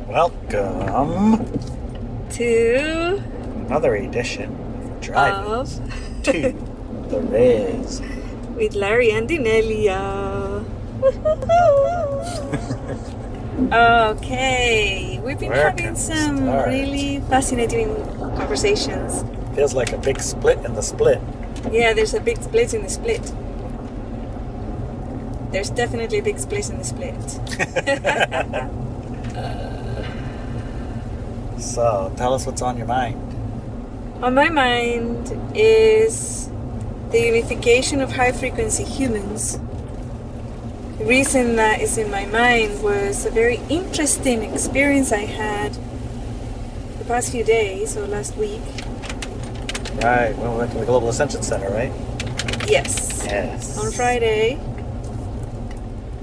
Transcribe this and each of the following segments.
Welcome to another edition of Driving of to the Riz. with Larry and Inelia. Okay, we've been Where having can we some start? really fascinating conversations. Feels like a big split in the split. Yeah, there's a big split in the split. There's definitely a big split in the split. So, tell us what's on your mind. On my mind is the unification of high-frequency humans. The reason that is in my mind was a very interesting experience I had the past few days, or last week. Right, we went to the Global Ascension Center, right? Yes. Yes. On Friday,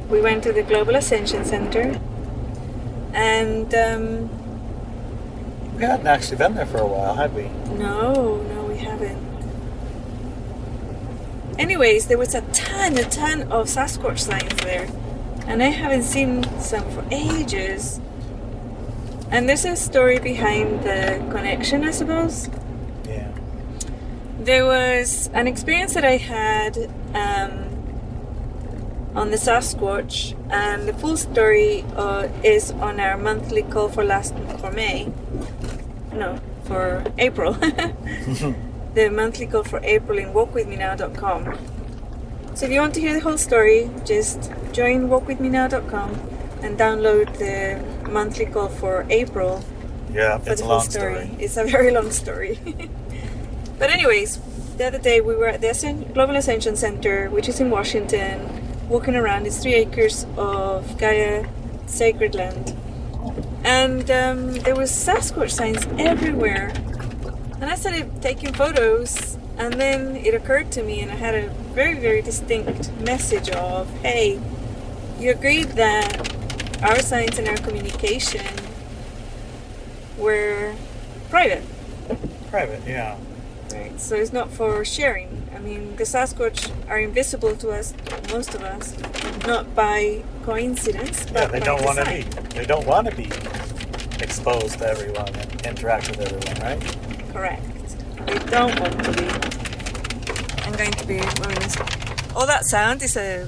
we went to the Global Ascension Center, and We hadn't actually been there for a while, had we? no, we haven't. Anyways, there was a ton of Sasquatch signs there, and I haven't seen some for ages. And there's a story behind the connection, I suppose. Yeah. There was an experience that I had on the Sasquatch, and the full story is on our monthly call for April. The monthly call for April in walkwithmenow.com. So if you want to hear the whole story, just join walkwithmenow.com and download the monthly call for April. Yeah, For it's the a whole long story. It's a very long story. But anyways, the other day we were at the Global Ascension Center, which is in Washington, walking around. It's 3 acres of Gaia sacred land. And there was Sasquatch signs everywhere. And I started taking photos, and then it occurred to me, and I had a very, very distinct message of, hey, you agreed that our signs and our communication were private. Private, yeah. Right, so it's not for sharing. I mean, the Sasquatch are invisible to us, most of us, not by coincidence, but Yeah, they by don't want to design. be. They don't want to be exposed to everyone and interact with everyone, right? Correct. They don't want to be. I'm going to be moving this. All that sound is a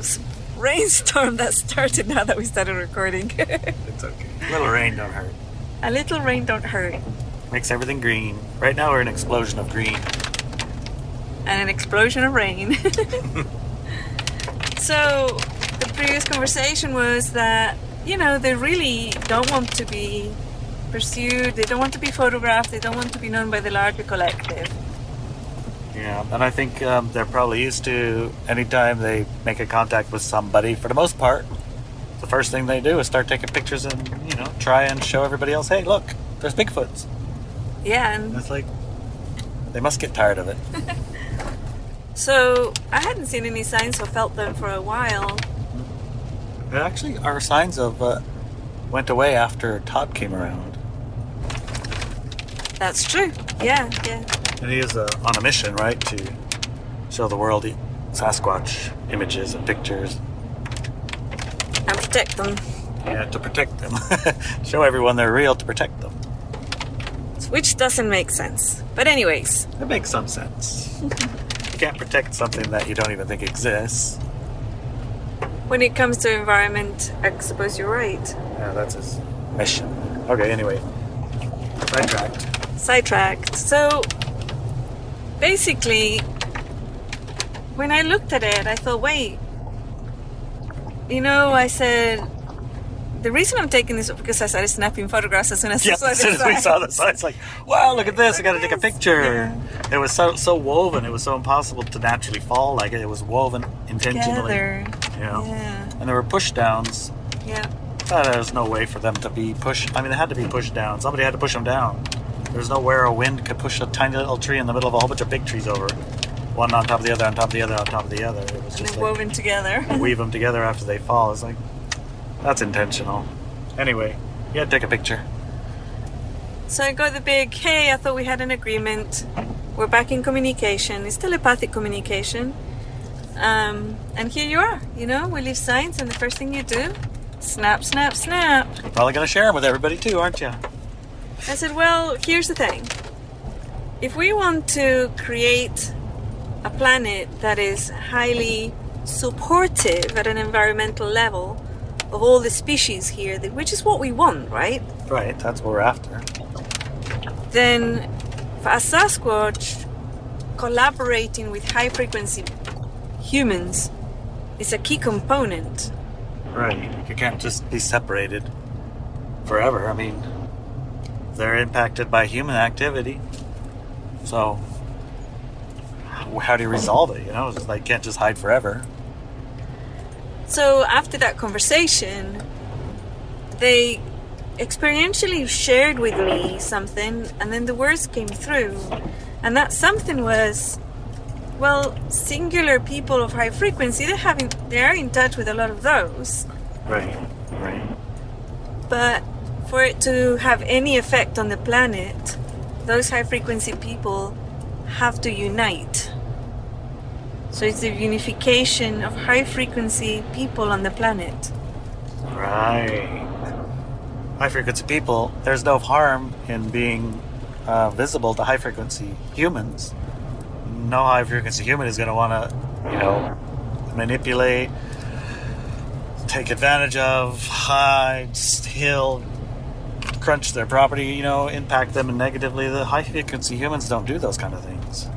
rainstorm that started now that we started recording. It's okay. A little rain don't hurt. A little rain don't hurt. Makes everything green. Right now we're in an explosion of green. And an explosion of rain. So the previous conversation was that, they really don't want to be pursued, they don't want to be photographed, they don't want to be known by the larger collective. Yeah, and I think they're probably used to anytime they make a contact with somebody, for the most part, the first thing they do is start taking pictures and, try and show everybody else, hey, look, there's Bigfoots. Yeah, And and it's like, they must get tired of it. so I hadn't seen any signs or felt them for a while. And actually, our signs of went away after Todd came around. That's true. Yeah. And he is on a mission, right, to show the world Sasquatch images and pictures. And protect them. Yeah, to protect them. Show everyone they're real to protect them. Which doesn't make sense. But anyways, It makes some sense. You can't protect something that you don't even think exists. when it comes to environment, I suppose you're right. Yeah, that's his mission. Okay, anyway. Sidetracked. So basically, when I looked at it, I thought, wait, I said, the reason I'm taking this is because I started snapping photographs as soon as I Yeah, saw as soon as we saw the sign, it's like, wow, look at this, I gotta take a picture. Yeah. It was so woven, it was so impossible to naturally fall like it. It was woven intentionally. Together. Yeah. And there were push downs. Yeah. There was no way for them to be pushed. I mean, they had to be pushed down. Somebody had to push them down. There's nowhere a wind could push a tiny little tree in the middle of a whole bunch of big trees over. One on top of the other, on top of the other, on top of the other. It was And just then like, woven together. weave them together after they fall. It's like, that's intentional. Anyway, you had to take a picture. So I got the big, hey, I thought we had an agreement. We're back in communication. It's telepathic communication. And here you are, we leave signs, and the first thing you do, Snap, snap, snap. You're probably going to share them with everybody too, aren't you? I said, well, here's the thing. If we want to create a planet that is highly supportive at an environmental level of all the species here, which is what we want, right? Right, that's what we're after. Then, as Sasquatch, collaborating with high-frequency humans is a key component. Right, you can't just be separated forever. I mean, they're impacted by human activity. So, how do you resolve it? You know, it's like, can't just hide forever. So after that conversation, they experientially shared with me something, and then the words came through. And that something was, well, singular people of high frequency, they are in touch with a lot of those. Right, right. But for it to have any effect on the planet, those high frequency people have to unite. So it's the unification of high frequency people on the planet. Right. High frequency people, there's no harm in being visible to high frequency humans. No high frequency human is going to want to, manipulate, take advantage of, hide, steal, crunch their property, impact them negatively. The high frequency humans don't do those kind of things.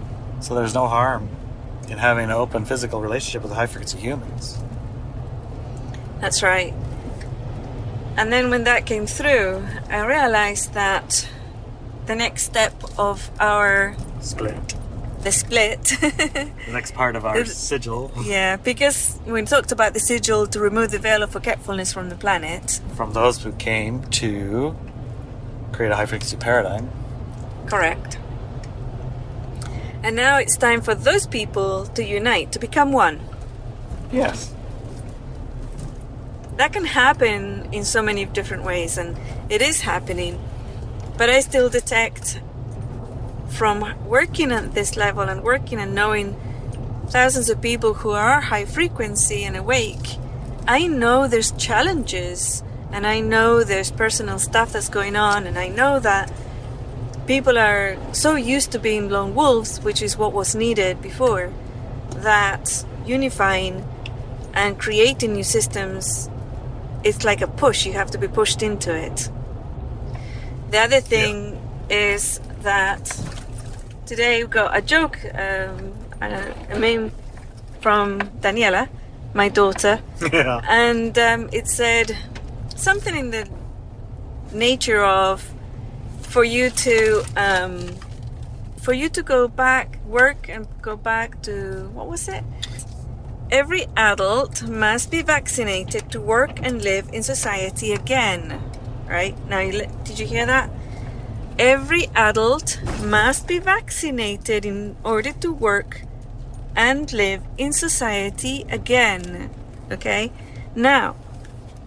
So there's no harm in having an open physical relationship with high frequency humans. That's right. And then when that came through, I realized that the next step of the split. The next part of our sigil. Yeah, because we talked about the sigil to remove the veil of forgetfulness from the planet. From those who came to create a high frequency paradigm. Correct. And now it's time for those people to unite, to become one. Yes. That can happen in so many different ways, and it is happening. But I still detect from working at this level and working and knowing thousands of people who are high frequency and awake, I know there's challenges, and I know there's personal stuff that's going on, and I know that people are so used to being lone wolves, which is what was needed before, that unifying and creating new systems, it's like a push. You have to be pushed into it. The other thing is that today we got a joke, a meme from Daniela, my daughter, and it said something in the nature of, for you to go back, work and go back to, what was it? Every adult must be vaccinated to work and live in society again. Right? Now, did you hear that? Every adult must be vaccinated in order to work and live in society again. Okay? Now,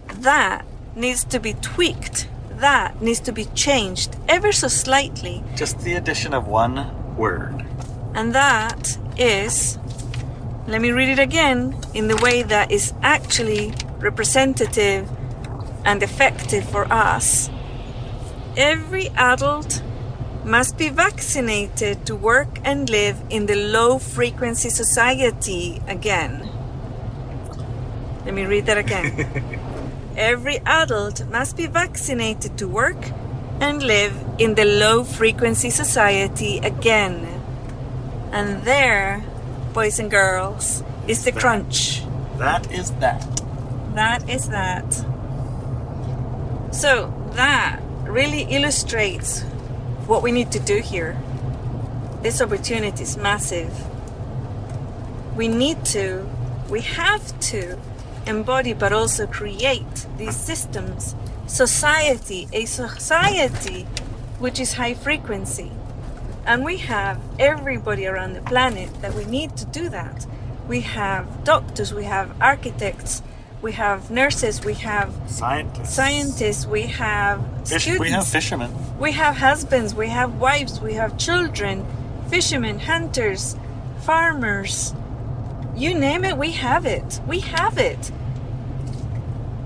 that needs to be tweaked. That needs to be changed ever so slightly. Just the addition of one word. And that is, let me read it again in the way that is actually representative and effective for us. Every adult must be vaccinated to work and live in the low frequency society again. Let me read that again. Every adult must be vaccinated to work and live in the low frequency society again. And there, boys and girls, is the crunch. That is that. That is that. So that really illustrates what we need to do here. This opportunity is massive. We have to embody but also create these systems. A society which is high frequency. And we have everybody around the planet that we need to do that. We have doctors, we have architects, we have nurses, we have scientists, we have students. We have fishermen. We have husbands, we have wives, we have children, fishermen, hunters, farmers. You name it, we have it. We have it.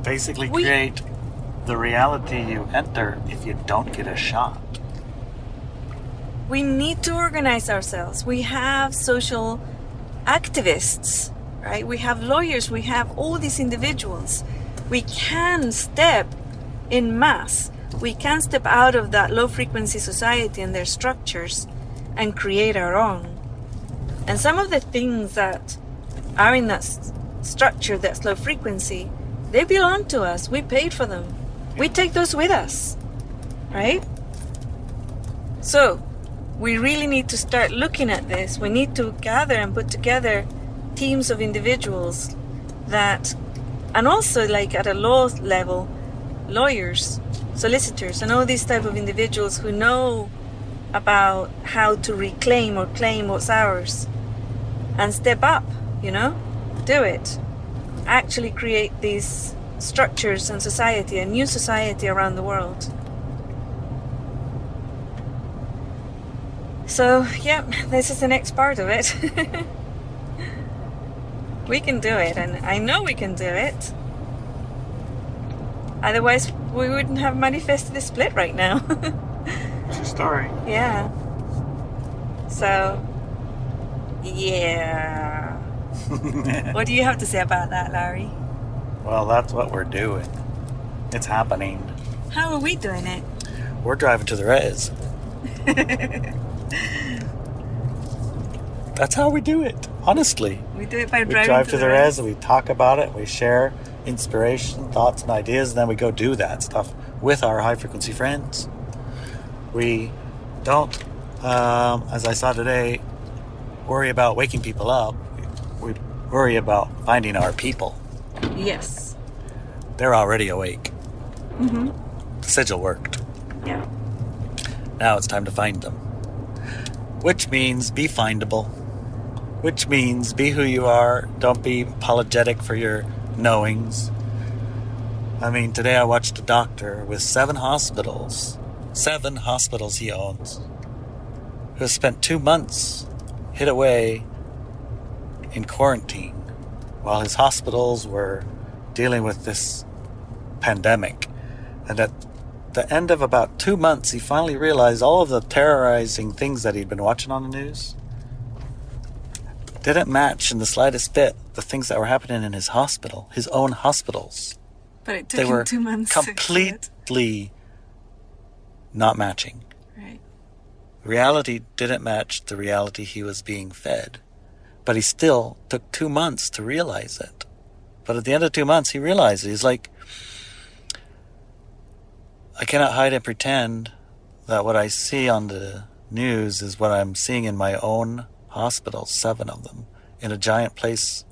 basically create the reality you enter if you don't get a shot. We need to organize ourselves. We have social activists, right? We have lawyers. We have all these individuals. We can step in mass. We can step out of that low-frequency society and their structures and create our own. And some of the things that are in that structure that's low frequency, they belong to us. We paid for them. We take those with us, right? So we really need to start looking at this. We need to gather and put together teams of individuals that, and also like at a law level, lawyers, solicitors, and all these type of individuals who know about how to reclaim or claim what's ours and step up, do it. Actually create these structures and society, a new society around the world. So, yeah, this is the next part of it. We can do it, and I know we can do it. Otherwise, we wouldn't have manifested the split right now. It's a story. Yeah. So, yeah. What do you have to say about that, Larry? Well, that's what we're doing. It's happening. How are we doing it? We're driving to the res. That's how we do it, honestly. We do it by We drive to the res, we talk about it, we share inspiration, thoughts, and ideas, and then we go do that stuff with our high-frequency friends. We don't, as I saw today, worry about waking people up. We worry about finding our people. Yes. They're already awake. Mm-hmm. The sigil worked. Yeah. Now it's time to find them. Which means be findable. Which means be who you are. Don't be apologetic for your knowings. I mean, today I watched a doctor with 7 hospitals. 7 hospitals he owns. Who has spent 2 months hid away in quarantine while his hospitals were dealing with this pandemic. And at the end of about 2 months, he finally realized all of the terrorizing things that he'd been watching on the news didn't match in the slightest bit the things that were happening in his hospital, his own hospitals. But it took him 2 months. Completely not matching. Right. Reality didn't match the reality he was being fed. But he still took 2 months to realize it. But at the end of 2 months, he realized it. He's like, I cannot hide and pretend that what I see on the news is what I'm seeing in my own hospitals, 7 of them, in a giant place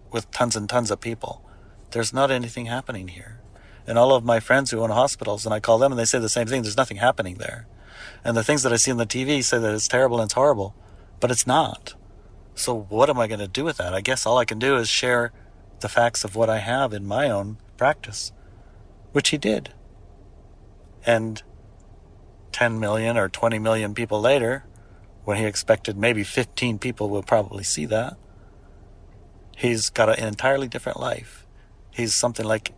with tons and tons of people. There's not anything happening here. And all of my friends who own hospitals, and I call them and they say the same thing, there's nothing happening there. And the things that I see on the TV say that it's terrible and it's horrible, but it's not. So what am I going to do with that? I guess all I can do is share the facts of what I have in my own practice, which he did. And 10 million or 20 million people later, when he expected maybe 15 people will probably see that, he's got an entirely different life. He's something like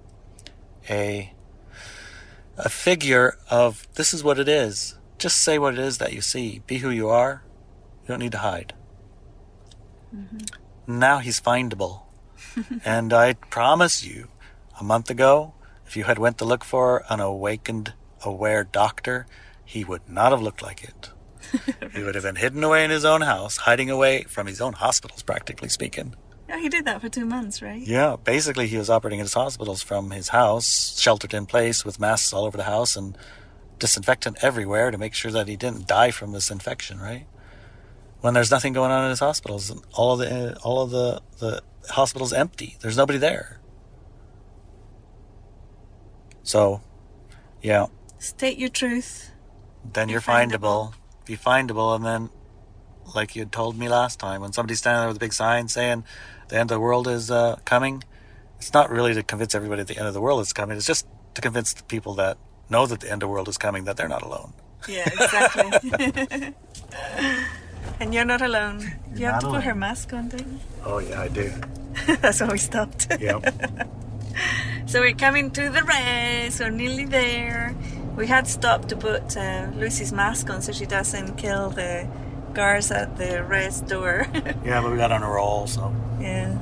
a figure of, this is what it is. Just say what it is that you see. Be who you are. You don't need to hide. Mm-hmm. Now he's findable. And I promise you, a month ago, if you had went to look for an awakened, aware doctor, he would not have looked like it. He would have been hidden away in his own house, hiding away from his own hospitals, practically speaking. Yeah, he did that for 2 months, right? Yeah, basically he was operating his hospitals from his house, sheltered in place with masks all over the house and disinfectant everywhere to make sure that he didn't die from this infection, right? When there's nothing going on in his hospitals, all of the hospital's empty. There's nobody there. So, yeah. State your truth. Then you're findable. Be findable, and then, like you told me last time, when somebody's standing there with a big sign saying the end of the world is coming, it's not really to convince everybody that the end of the world is coming. It's just to convince the people that know that the end of the world is coming that they're not alone. Yeah, exactly. And you're not alone. You have to put her mask on, don't you? Oh, yeah, I do. That's why we stopped. Yep. So we're coming to the rest. We're nearly there. We had stopped to put Lucy's mask on so she doesn't kill the guards at the rest door. Yeah, but we got on a roll, so Yeah.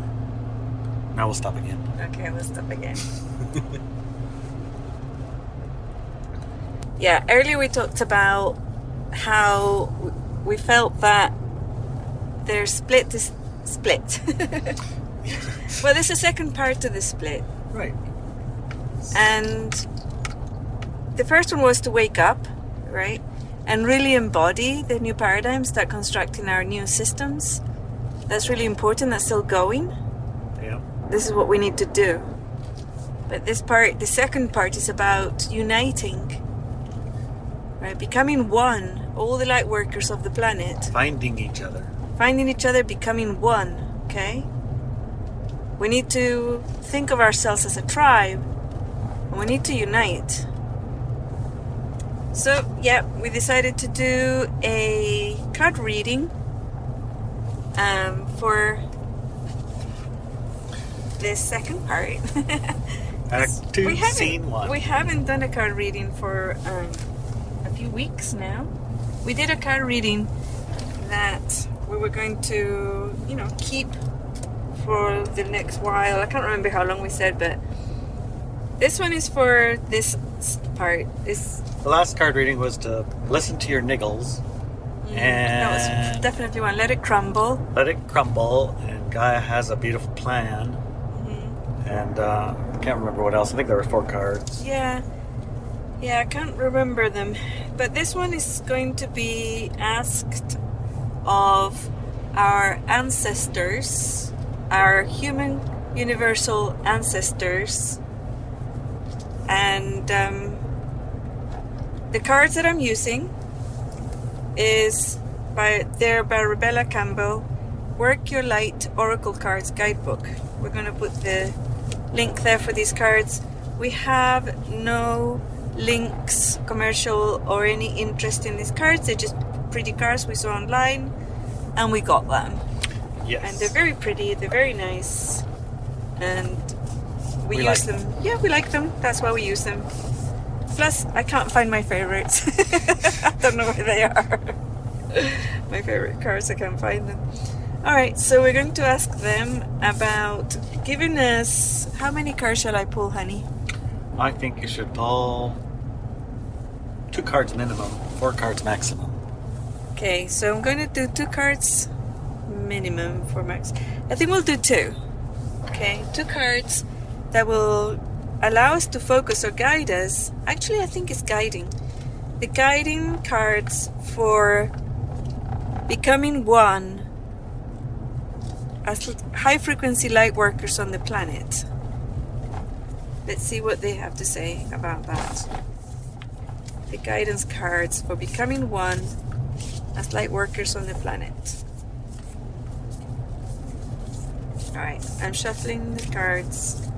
now we'll stop again. Okay, we'll stop again. Yeah, earlier we talked about how we felt that their split is split. Well, there's a second part to the split. Right. And the first one was to wake up, right? And really embody the new paradigm, start constructing our new systems. That's really important. That's still going. Yeah. This is what we need to do. But this part, the second part, is about uniting, right? Becoming one. All the light workers of the planet. Finding each other. Finding each other, becoming one, okay? We need to think of ourselves as a tribe. And we need to unite. So, yeah, we decided to do a card reading for this second part. Act 2, Scene 1. We haven't done a card reading for a few weeks now. We did a card reading that we were going to, keep for the next while. I can't remember how long we said, but this one is for this part. The last card reading was to listen to your niggles That was and definitely one. Let it crumble. let it crumble. And Gaia has a beautiful plan. And I can't remember what else. I think there were 4 cards. Yeah, I can't remember them. But this one is going to be asked of our ancestors, our human universal ancestors. And the cards that I'm using is by Rebecca Campbell, Work Your Light Oracle Cards Guidebook. We're going to put the link there for these cards. We have no links, commercial, or any interest in these cards. They're just pretty cards we saw online and we got them. Yes. And they're very pretty, they're very nice, and we use like them. Yeah, we like them. That's why we use them. Plus, I can't find my favorites. I don't know where they are. My favorite cards, I can't find them. Alright, so we're going to ask them about giving us... How many cards shall I pull, honey? I think you should pull 2 cards minimum, 4 cards maximum. Okay, so I'm going to do 2 cards minimum for max. I think we'll do 2. Okay, 2 cards that will allow us to focus or guide us. Actually, I think it's guiding. The guiding cards for becoming one as high frequency light workers on the planet. Let's see what they have to say about that. The guidance cards for becoming one as light workers on the planet. Alright, I'm shuffling the cards.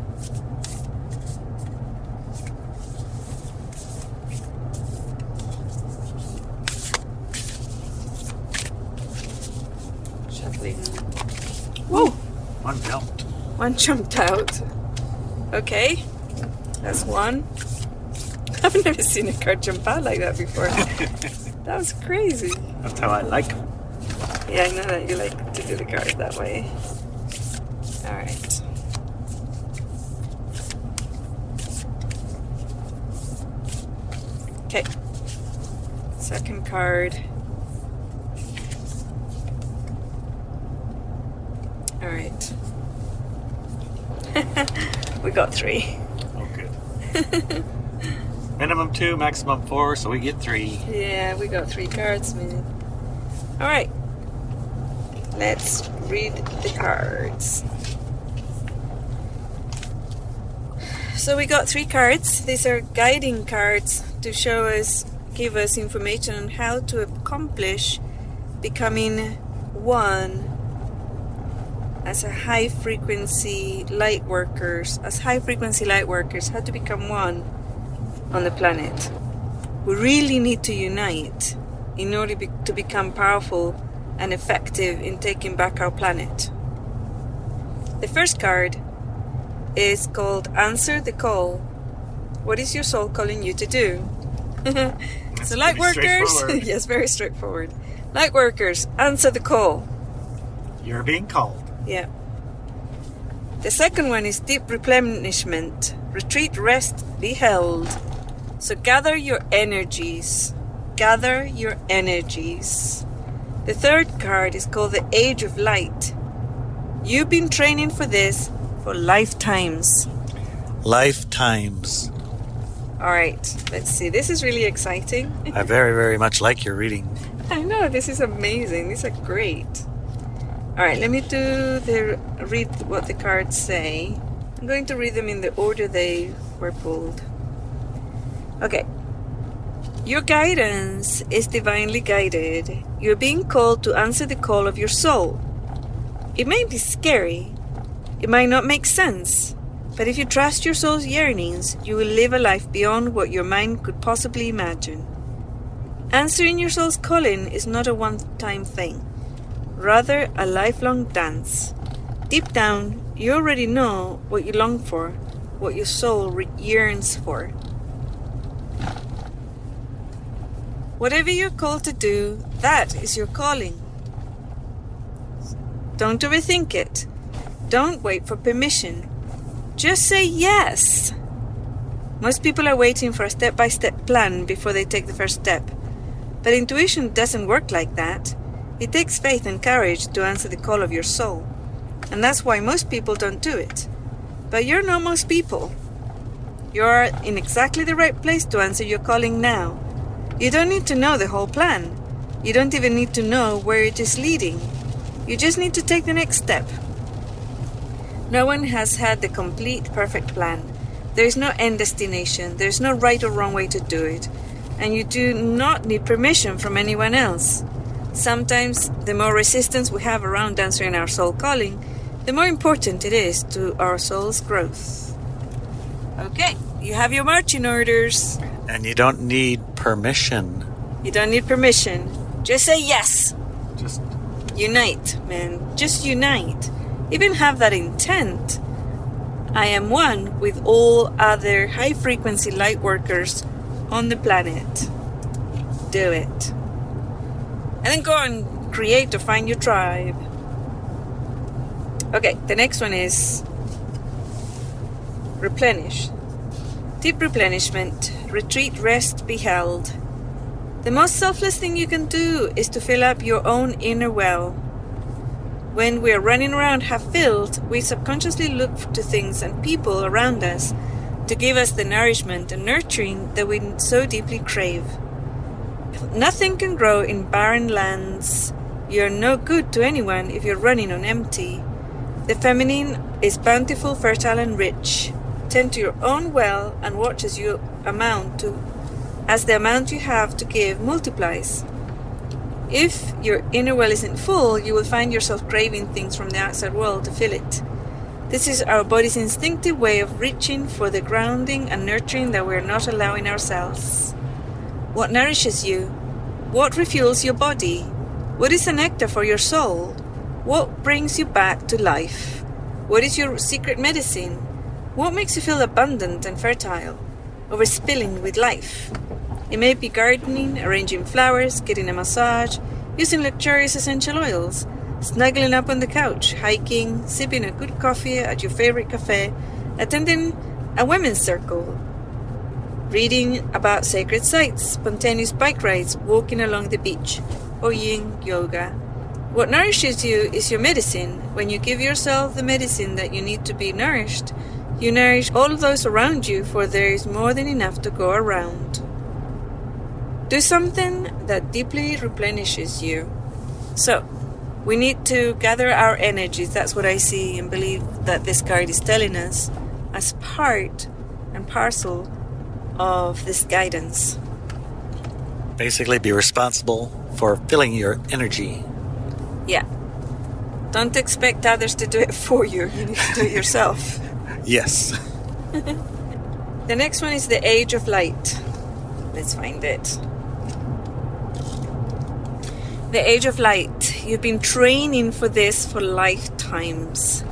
Shuffling. Whoa! One jumped. One jumped out. Okay, that's one. I've never seen a card jump out like that before. That was crazy. That's how I like them. Yeah, I know that you like to do the cards that way. Alright. Okay. Second card. Alright. We got 3. Oh, good. Minimum 2, maximum 4, so we get 3. Yeah, we got 3 cards, man. Alright. Let's read the cards. So we got 3 cards. These are guiding cards to show us, give us information on how to accomplish becoming one as a high frequency light workers. As high frequency light workers, how to become one on the planet. We really need to unite in order to become powerful and effective in taking back our planet. The first card is called Answer the Call. What is your soul calling you to do? So Lightworkers, yes, very straightforward. Lightworkers, answer the call. You're being called. Yeah. The second one is deep replenishment. Retreat, rest, be held. So gather your energies. Gather your energies. The third card is called the Age of Light. You've been training for this for lifetimes. Lifetimes. All right, let's see. This is really exciting. I very, very much like your reading. I know, this is amazing. These are great. All right, let me read what the cards say. I'm going to read them in the order they were pulled. Okay. Your guidance is divinely guided. You're being called to answer the call of your soul. It may be scary. It might not make sense. But if you trust your soul's yearnings, you will live a life beyond what your mind could possibly imagine. Answering your soul's calling is not a one-time thing, rather a lifelong dance. Deep down, you already know what you long for, what your soul yearns for. Whatever you're called to do, that is your calling. Don't overthink it. Don't wait for permission. Just say yes. Most people are waiting for a step-by-step plan before they take the first step. But intuition doesn't work like that. It takes faith and courage to answer the call of your soul. And that's why most people don't do it. But you're not most people. You're in exactly the right place to answer your calling now. You don't need to know the whole plan. You don't even need to know where it is leading. You just need to take the next step. No one has had the complete, perfect plan. There is no end destination. There is no right or wrong way to do it. And you do not need permission from anyone else. Sometimes, the more resistance we have around answering our soul calling, the more important it is to our soul's growth. Okay, you have your marching orders. And you don't need permission. You don't need permission. Just say yes. Just unite, man. Just unite. Even have that intent. I am one with all other high-frequency light workers on the planet. Do it. And then go and create or find your tribe. Okay, the next one is replenish. Deep replenishment. Retreat, rest, be held. The most selfless thing you can do is to fill up your own inner well. When we're running around half-filled, we subconsciously look to things and people around us to give us the nourishment and nurturing that we so deeply crave. Nothing can grow in barren lands. You're no good to anyone if you're running on empty. The feminine is bountiful, fertile, and rich. Tend to your own well and watch as the amount you have to give multiplies. If your inner well isn't full, you will find yourself craving things from the outside world to fill it. This is our body's instinctive way of reaching for the grounding and nurturing that we're not allowing ourselves. What nourishes you? What refuels your body? What is the nectar for your soul? What brings you back to life? What is your secret medicine? What makes you feel abundant and fertile, overspilling with life? It may be gardening, arranging flowers, getting a massage, using luxurious essential oils, snuggling up on the couch, hiking, sipping a good coffee at your favorite cafe, attending a women's circle, reading about sacred sites, spontaneous bike rides, walking along the beach, or yin yoga. What nourishes you is your medicine. When you give yourself the medicine that you need to be nourished, you nourish all those around you, for there is more than enough to go around. Do something that deeply replenishes you. So, we need to gather our energies. That's what I see and believe that this card is telling us as part and parcel of this guidance. basically be responsible for filling your energy. Yeah. Don't expect others to do it for you. You need to do it yourself. Yes. The next one is the Age of Light. Let's find it. The Age of Light. You've been training for this for lifetimes.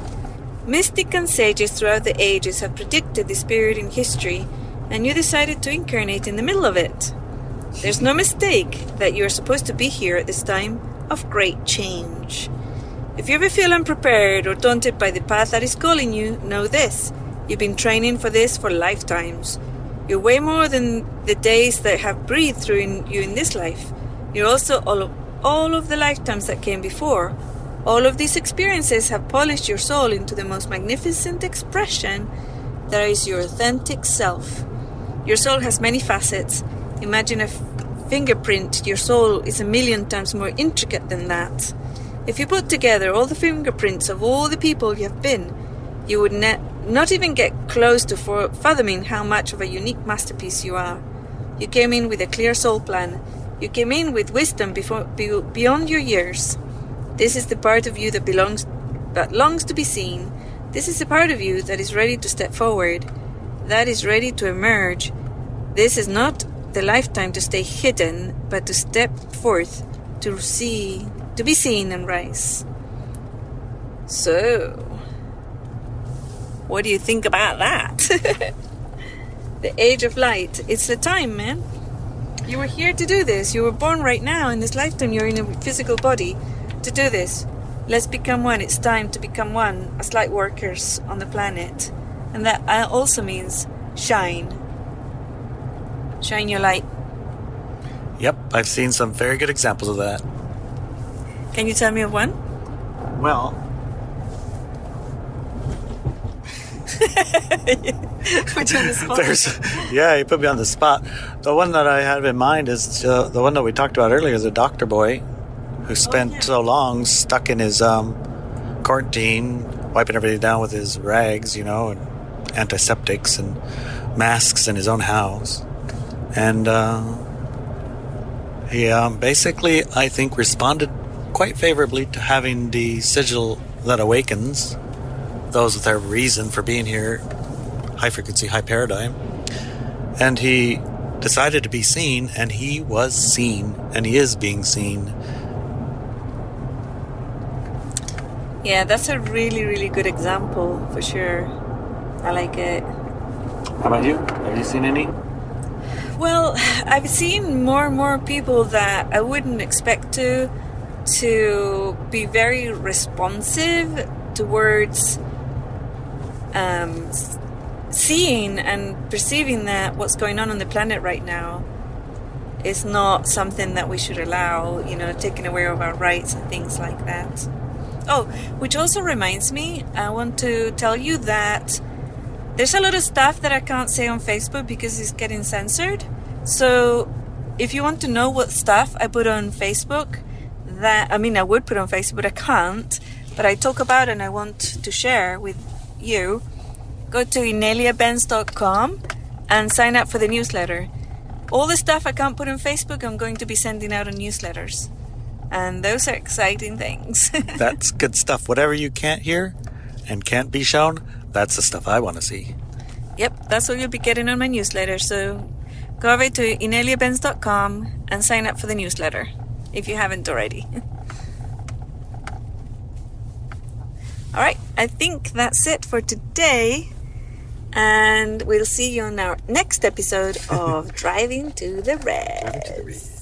Mystics and sages throughout the ages have predicted this period in history, and you decided to incarnate in the middle of it. There's no mistake that you are supposed to be here at this time of great change. If you ever feel unprepared or daunted by the path that is calling you, know this. You've been training for this for lifetimes. You're way more than the days that have breathed through you in this life. You're also all of the lifetimes that came before. All of these experiences have polished your soul into the most magnificent expression that is your authentic self. Your soul has many facets. Imagine a fingerprint. Your soul is 1,000,000 times more intricate than that. If you put together all the fingerprints of all the people you have been, you would not even get close to fathoming how much of a unique masterpiece you are. You came in with a clear soul plan. You came in with wisdom beyond your years. This is the part of you that longs to be seen. This is the part of you that is ready to step forward, that is ready to emerge. This is not the lifetime to stay hidden, but to step forth, to be seen and rise. So, what do you think about that? The age of light. It's the time, man. You were here to do this. You were born right now in this lifetime. You're in a physical body to do this. Let's become one. It's time to become one as light workers on the planet. And that also means shine. Shine your light. Yep, I've seen some very good examples of that. Can you tell me of one? Well, Put you on the spot. Yeah, you put me on the spot. The one that I have in mind is the one that we talked about earlier, is a doctor boy who spent so long stuck in his quarantine, wiping everything down with his rags, and antiseptics and masks in his own house. And he basically, I think, responded quite favorably to having the sigil that awakens those with their reason for being here, high frequency, high paradigm. And he decided to be seen, and he was seen, and he is being seen. Yeah, that's a really, really good example for sure. I like it. How about you? Have you seen any? Well, I've seen more and more people that I wouldn't expect to be very responsive towards seeing and perceiving that what's going on the planet right now is not something that we should allow, taking away of our rights and things like that. Oh, which also reminds me, I want to tell you that there's a lot of stuff that I can't say on Facebook because it's getting censored. So if you want to know what stuff I put on Facebook, I would put on Facebook, but I can't. But I talk about it and I want to share with you. Go to ineliabenz.com and sign up for the newsletter. All the stuff I can't put on Facebook, I'm going to be sending out on newsletters. And those are exciting things. That's good stuff. Whatever you can't hear and can't be shown, that's the stuff I want to see. Yep, that's what you'll be getting on my newsletter. So go over to ineliabenz.com and sign up for the newsletter if you haven't already. All right, I think that's it for today. And we'll see you on our next episode of Driving to the Res.